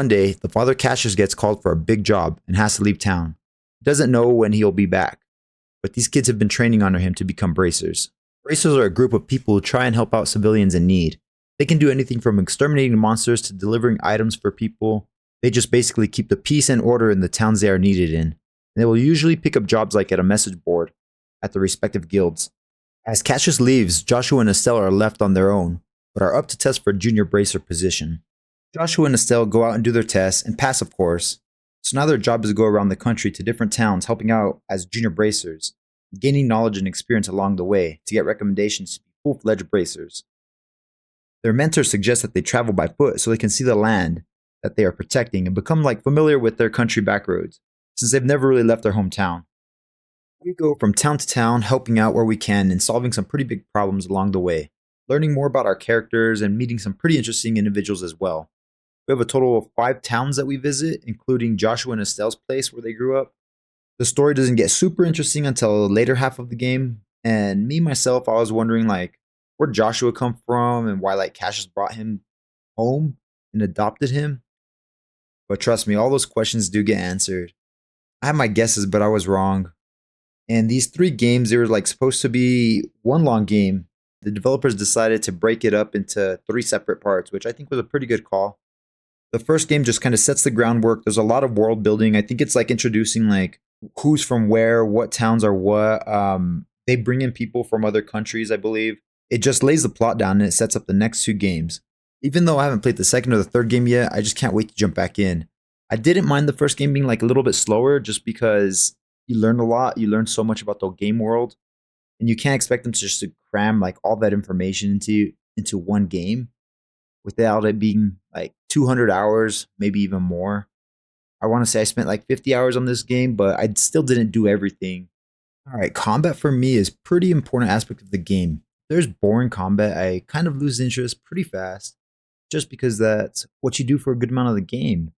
One day, the father Cassius gets called for a big job and has to leave town. He doesn't know when he'll be back, but these kids have been training under him to become bracers. Bracers are a group of people who try and help out civilians in need. They can do anything from exterminating monsters to delivering items for people. They just basically keep the peace and order in the towns they are needed in. And they will usually pick up jobs like at a message board at the respective guilds. As Cassius leaves, Joshua and Estelle are left on their own, but are up to test for a junior bracer position. Joshua and Estelle go out and do their tests, and pass of course. So now their job is to go around the country to different towns helping out as junior bracers, gaining knowledge and experience along the way to get recommendations to be full-fledged bracers. Their mentor suggests that they travel by foot so they can see the land that they are protecting and become familiar with their country backroads, since they've never really left their hometown. We go from town to town, helping out where we can and solving some pretty big problems along the way, learning more about our characters and meeting some pretty interesting individuals as well. We have a total of 5 towns that we visit, including Joshua and Estelle's place where they grew up. The story doesn't get super interesting until the later half of the game, and me myself, I was wondering where Joshua come from and why Cassius brought him home and adopted him. But trust me, all those questions do get answered. I had my guesses, but I was wrong. And these 3 games, they were supposed to be one long game. The developers decided to break it up into 3 separate parts, which I think was a pretty good call. The first game just kind of sets the groundwork. There's a lot of world building. I think it's introducing who's from where, what towns are what. They bring in people from other countries, I believe. It just lays the plot down and it sets up the next 2 games. Even though I haven't played the second or the third game yet, I just can't wait to jump back in. I didn't mind the first game being a little bit slower just because you learn a lot. You learn so much about the game world. And you can't expect them to cram all that information into one game without it being 200 hours, maybe even more. I want to say I spent 50 hours on this game, but I still didn't do everything. All right, combat for me is pretty important aspect of the game. If there's boring combat, I kind of lose interest pretty fast, just because that's what you do for a good amount of the game.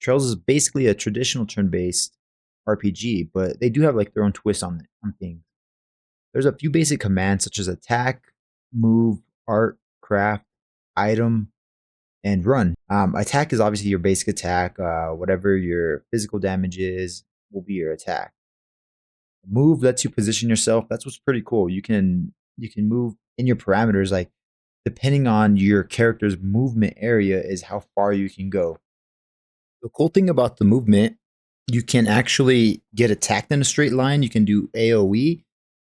Trails is basically a traditional turn-based RPG, but they do have their own twist on things. There's a few basic commands such as attack, move, art, craft, item, and run. Attack is obviously your basic attack. Whatever your physical damage is will be your attack. Move lets you position yourself. That's what's pretty cool. You can move in your parameters. Depending on your character's movement area is how far you can go. The cool thing about the movement, you can actually get attacked in a straight line. You can do AoE.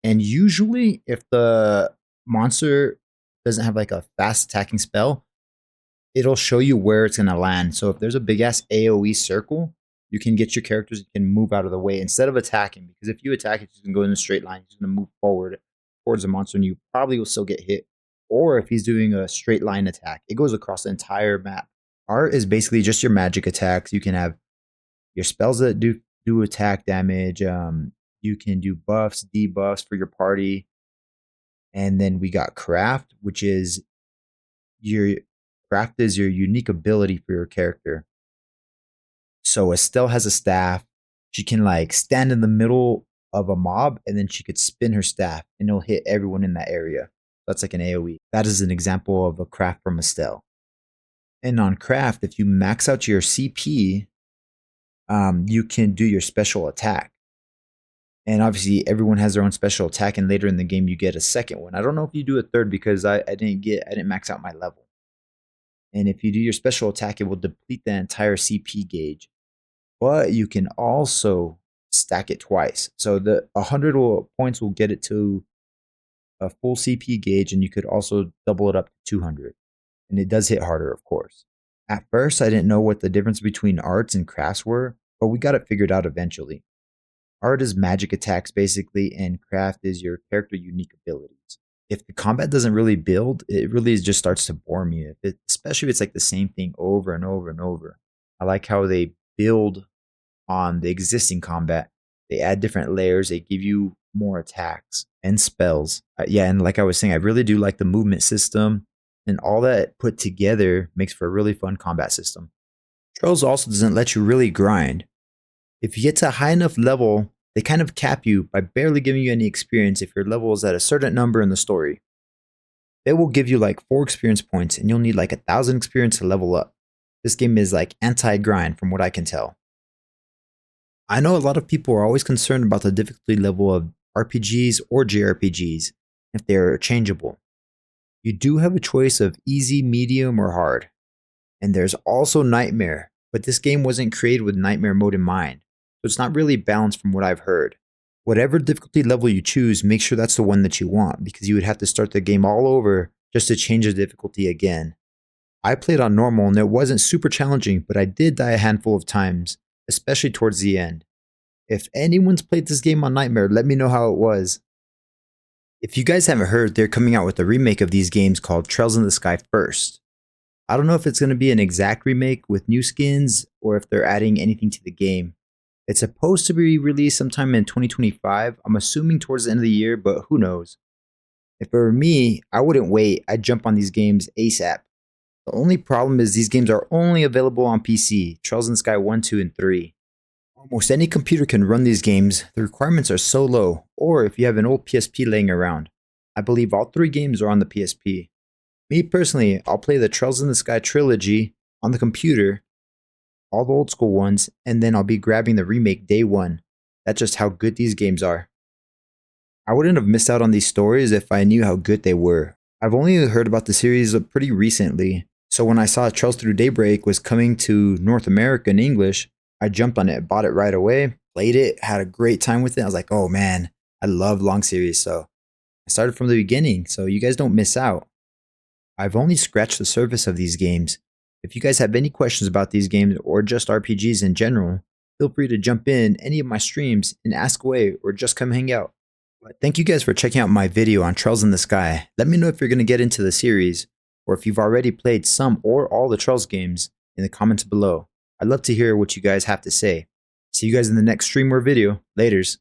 And usually if the monster doesn't have a fast attacking spell, it'll show you where it's going to land. So if there's a big ass AoE circle, you can get your characters, you can move out of the way instead of attacking. Because if you attack, it's going to go in a straight line. He's going to move forward towards the monster and you probably will still get hit. Or if he's doing a straight line attack, it goes across the entire map. Art is basically just your magic attacks. You can have your spells that do attack damage. You can do buffs, debuffs for your party. And then we got craft, which is your unique ability for your character. So Estelle has a staff. She can stand in the middle of a mob and then she could spin her staff and it'll hit everyone in that area. That's an AoE. That is an example of a craft from Estelle. And on craft, if you max out your CP, you can do your special attack. And obviously everyone has their own special attack, and later in the game you get a second one. I don't know if you do a third because I didn't max out my level. And if you do your special attack, it will deplete the entire CP gauge. But you can also stack it twice. So the 100 points will get it to a full CP gauge, and you could also double it up to 200. And it does hit harder, of course. At first, I didn't know what the difference between arts and crafts were, but we got it figured out eventually. Art is magic attacks, basically, and craft is your character unique abilities. If the combat doesn't really build, it really just starts to bore me, especially if it's the same thing over and over and over. I like how they build on the existing combat. They add different layers, they give you more attacks and spells. Yeah, and like I was saying, I really do like the movement system, and all that put together makes for a really fun combat system. Trails also doesn't let you really grind. If you get to a high enough level, they kind of cap you by barely giving you any experience if your level is at a certain number in the story. They will give you 4 experience points and you'll need 1,000 experience to level up. This game is like anti-grind from what I can tell. I know a lot of people are always concerned about the difficulty level of RPGs or jrpgs, if they are changeable. You do have a choice of easy, medium, or hard. And there's also Nightmare, but this game wasn't created with Nightmare mode in mind, so it's not really balanced from what I've heard. Whatever difficulty level you choose, make sure that's the one that you want, because you would have to start the game all over just to change the difficulty again. I played on normal and it wasn't super challenging, but I did die a handful of times, especially towards the end. If anyone's played this game on Nightmare, let me know how it was. If you guys haven't heard, they're coming out with a remake of these games called Trails in the Sky First. I don't know if it's going to be an exact remake with new skins or if they're adding anything to the game. It's supposed to be released sometime in 2025, I'm assuming towards the end of the year, but who knows. If it were me, I wouldn't wait, I'd jump on these games ASAP. The only problem is these games are only available on PC, Trails in the Sky 1, 2, and 3. Almost any computer can run these games, the requirements are so low, or if you have an old PSP laying around. I believe all 3 games are on the PSP. Me personally, I'll play the Trails in the Sky trilogy on the computer, all the old school ones, and then I'll be grabbing the remake day 1. That's just how good these games are. I wouldn't have missed out on these stories if I knew how good they were. I've only heard about the series pretty recently, so when I saw Trails Through Daybreak was coming to North America in English, I jumped on it, bought it right away, played it, had a great time with it. I was like, oh man, I love long series, so I started from the beginning, so you guys don't miss out. I've only scratched the surface of these games. If you guys have any questions about these games or just RPGs in general, feel free to jump in any of my streams and ask away or just come hang out. But thank you guys for checking out my video on Trails in the Sky. Let me know if you're going to get into the series or if you've already played some or all the Trails games in the comments below. I'd love to hear what you guys have to say. See you guys in the next stream or video. Laters.